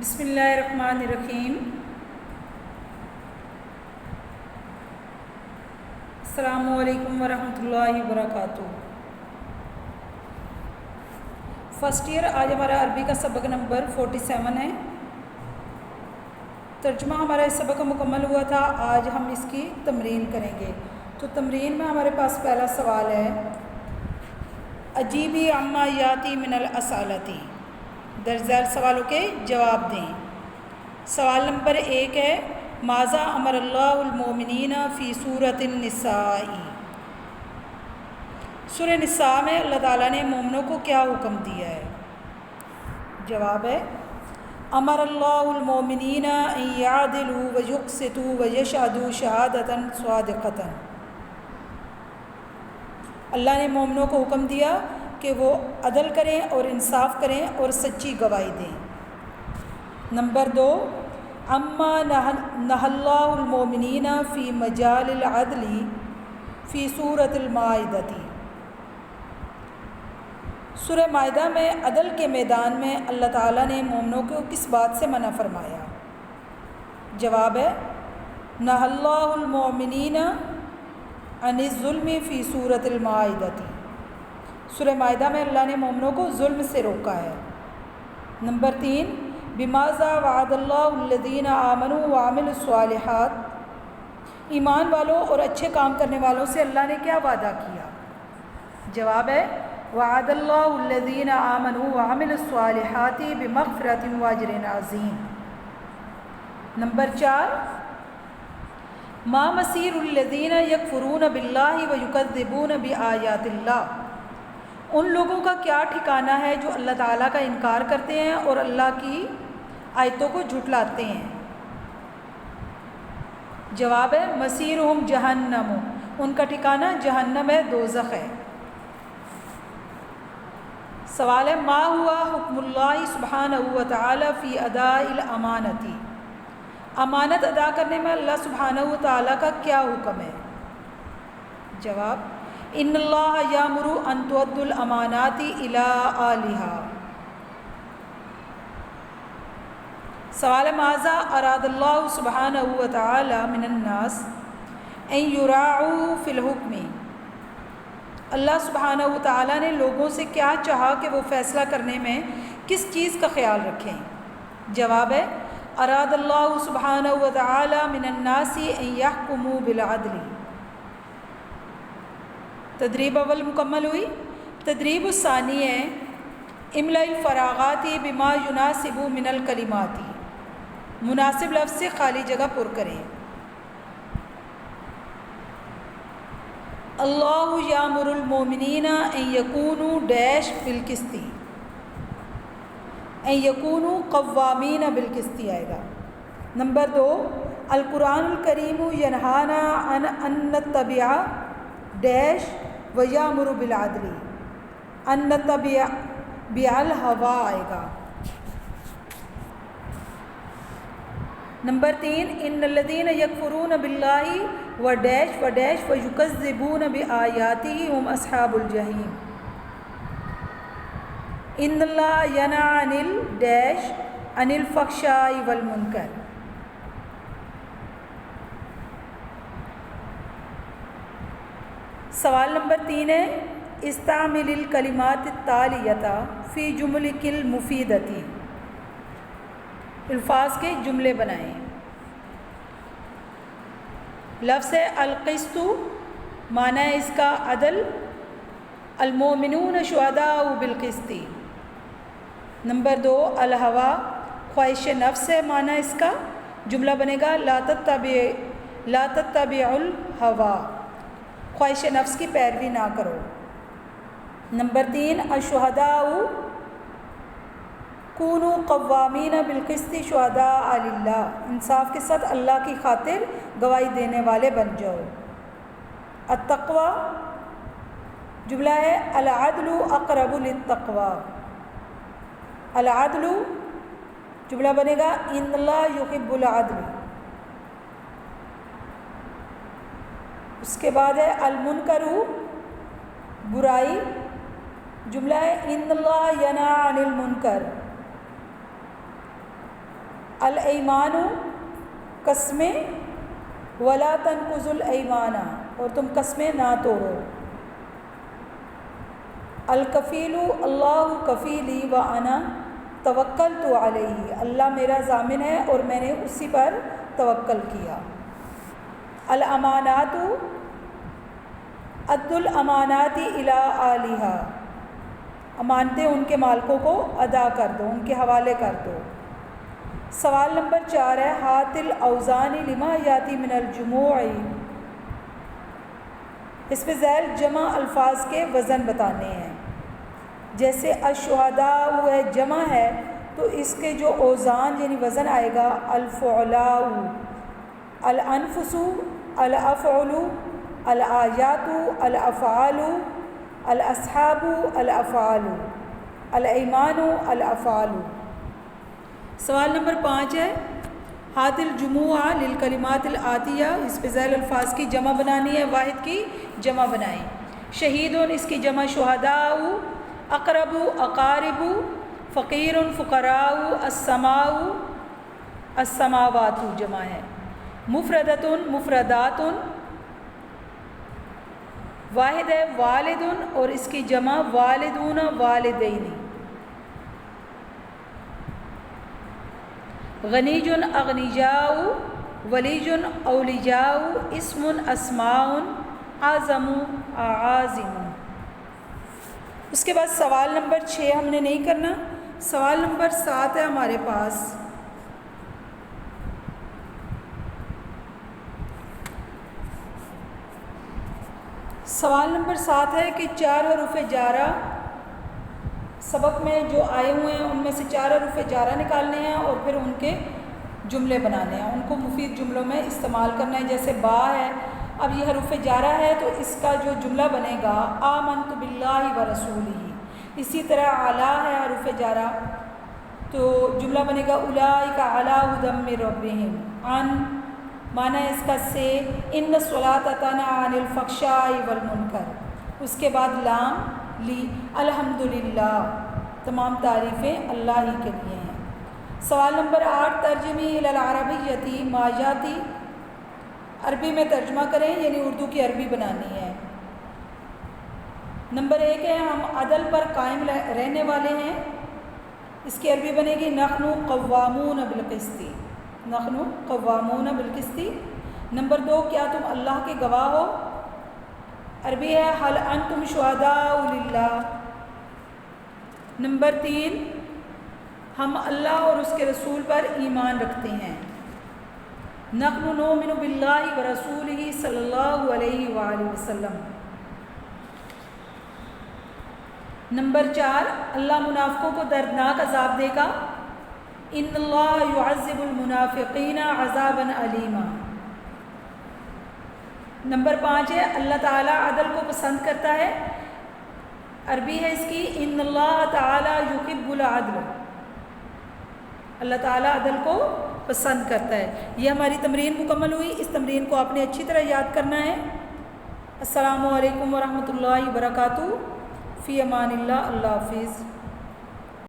بسم اللہ الرحمن الرحیم۔ السلام علیکم ورحمۃ اللہ وبرکاتہ۔ فرسٹ ایئر، آج ہمارا عربی کا سبق نمبر 47 ہے۔ ترجمہ ہمارا اس سبق کا مکمل ہوا تھا، آج ہم اس کی تمرین کریں گے۔ تو تمرین میں ہمارے پاس پہلا سوال ہے، اجیبی عما یاتی من الاسالتی، درج ذیل سوالوں کے جواب دیں۔ سوال نمبر 1 ہے، ماذا امر اللہ المومنین فی سورۃ النساء، سورہ نساء میں اللہ تعالیٰ نے مومنوں کو کیا حکم دیا ہے؟ جواب ہے، امر اللہ المومنین ان یعدلوا ویقسطوا ویشہدوا شہادۃ صادقۃ، اللہ نے مومنوں کو حکم دیا کہ وہ عدل کریں اور انصاف کریں اور سچی گواہی دیں۔ نمبر 2، اما نہى اللہ المومنین فی مجال العدل فی سورۃ المائدہ، سورہ مائدہ میں عدل کے میدان میں اللہ تعالیٰ نے مومنوں کو کس بات سے منع فرمایا؟ جواب ہے، نہى اللہ المومنین عن الظلم فی سورۃ المائدہ، سورہ مائدہ میں اللہ نے مومنوں کو ظلم سے روکا ہے۔ نمبر 3، بماذا وعد اللہ الذین آمنوا وعملوا الصالحات، ایمان والوں اور اچھے کام کرنے والوں سے اللہ نے کیا وعدہ کیا؟ جواب ہے، وعد اللہ الذین آمنوا وعملوا الصالحات بمغفرۃ واجر عظیم۔ نمبر 4، ما مصیر الذین یکفرون باللہ ویکذبون بآیات اللہ، ان لوگوں کا کیا ٹھکانہ ہے جو اللہ تعالیٰ کا انکار کرتے ہیں اور اللہ کی آیتوں کو جھٹلاتے ہیں؟ جواب ہے، مصیرہم جہنم، ان کا ٹھکانہ جہنم ہے، دوزخ ہے۔ سوال ہے، ما ہوا حکم اللہ سبحانہ وتعالی فی اداء الامانۃ، امانت ادا کرنے میں اللہ سبحانہ وتعالیٰ کا کیا حکم ہے؟ جواب، ان اللہ یامر ان تؤدوا الامانات الی اہلھا۔ سوال ہے، ماذا اراد اللہ سبحانہ وتعالی من الناس ان یراعوا فی الحکم، اللہ سبحانہ وتعالیٰ نے لوگوں سے کیا چاہا کہ وہ فیصلہ کرنے میں کس چیز کا خیال رکھیں؟ جواب ہے، اراد اللہ سبحانہ وتعالی من الناس ان یحکموا بالعدل۔ تدریب اول مکمل ہوئی۔ تدریب الثانی ہے، املأ الفراغات بما یناسب من الکلمات، مناسب لفظ سے خالی جگہ پر کریں۔ اللہ یامر المومنین ان یکونوا ڈیش بالقسط، ان یکونوا قوامین بالقسط آئے گا۔ نمبر 2، القرآن الکریم ینہانا ان نتبع ڈیش ویامر بالعدل، ان نتبع الہوا آئے گا۔ نمبر 3، ان الذین یکفرون باللہ و ڈیش ویکذبون بآیاتہ ہم اصحاب الجحیم، ان اللہ ینہی عن الڈیش عن الفحشاء والمنکر۔ سوال نمبر 3 ہے، استعمل الکلمات التالیۃ فی جملک المفیدۃ، الفاظ کے جملے بنائیں۔ لفظ ہے القسط، معنی ہے اس کا عدل، المومنون شہداء بالقسط۔ نمبر 2، الہوا، خواہش نفس ہے معنی اس کا، جملہ بنے گا لا تتبعوا الہوا، خواہش نفس کی پیروی نہ کرو۔ نمبر 3، الشہداء کونوا قوامین بالقسط شہداء للہ، انصاف کے ساتھ اللہ کی خاطر گواہی دینے والے بن جاؤ۔ التقوی، جملہ ہے العدل اقرب للتقوی، العدل جملہ بنے گا ان اللہ یحب العدل۔ اس کے بعد ہے المنکر، برائی، جملہ ہے ان اللہ ینہی عن المنکر۔ الایمان قسمیں، ولا تنقضوا الایمان اور تم قسمیں نہ توڑو، الکفیل اللہ کفیلی وانا توکلت علیہ اللہ میرا ضامن ہے اور میں نے اسی پر توکل کیا، الامانات ادوا الامانات الی اہلھا امانتیں ان کے مالکوں کو ادا کر دو، ان کے حوالے کر دو۔ سوال نمبر 4 ہے ہات الاوزان لما یاتی من الجموع، اس میں ذیل جمع الفاظ کے وزن بتانے ہیں، جیسے الشہداء ہے جمع ہے تو اس کے جو اوزان یعنی وزن آئے گا الفعلاء، الانفس الافعل، الآیات الافعال، الاصحاب الافعال، الایمان الافعال۔ سوال نمبر 5 ہے ہات الجموع للکلمات الآتیہ، اس پہ ذیل الفاظ کی جمع بنانی ہے، واحد کی جمع بنائیں۔ شہید اس کی جمع شہداء، اقرب اقارب، فقیر فقراء، السماء السماوات جمع ہے، مفردۃ مفردات، واحد ہے والد اور اس کی جمع والدون والدین، غنیج اغنیاء، ولیج اولیاء، اسم اسماء، اعظم اعاظم۔ اس کے بعد سوال نمبر 6 ہم نے نہیں کرنا، سوال نمبر 7 ہے ہمارے پاس۔ سوال نمبر 7 ہے کہ 4 حروف جارہ سبق میں جو آئے ہوئے ہیں ان میں سے 4 حروف جارہ نکالنے ہیں اور پھر ان کے جملے بنانے ہیں، ان کو مفید جملوں میں استعمال کرنا ہے۔ جیسے با ہے، اب یہ حروف جارہ ہے تو اس کا جو جملہ بنے گا آمنت باللہ ورسولہ، اسی طرح علی ہے حروف جارہ تو جملہ بنے گا اولئک علی ھدی من ربہم، عن معنی ہے اس کا سے، ان الصلاۃ تنہی عن الفحشاء والمنکر، اس کے بعد لام لی، الحمدللہ تمام تعریفیں اللہ ہی کے لیے ہیں۔ سوال نمبر 8 ترجمی الی العربیۃ ما یاتی، عربی میں ترجمہ کریں یعنی اردو کی عربی بنانی ہے۔ نمبر 1 ہے ہم عدل پر قائم رہنے والے ہیں، اس کی عربی بنے گی نحن قوامون بالقسط، نحن قوامون بالقسط۔ نمبر 2 کیا تم اللہ کے گواہ ہو، عربی ہے حل انتم شہداء للہ۔ نمبر 3 ہم اللہ اور اس کے رسول پر ایمان رکھتے ہیں، نحن نؤمن باللہ ورسولہ صلی اللہ علیہ وآلہ وسلم۔ نمبر 4 اللہ منافقوں کو دردناک عذاب دے گا، ان اللہ یعذب المنافقین عذابا علیما۔ نمبر 5 ہے اللہ تعالیٰ عدل کو پسند کرتا ہے، عربی ہے اس کی ان اللہ تعالیٰ یحب العدل، اللہ تعالیٰ عدل کو پسند کرتا ہے۔ یہ ہماری تمرین مکمل ہوئی، اس تمرین کو آپ نے اچھی طرح یاد کرنا ہے۔ السلام علیکم ورحمۃ اللہ وبرکاتہ، فی امان اللہ، اللہ حافظ۔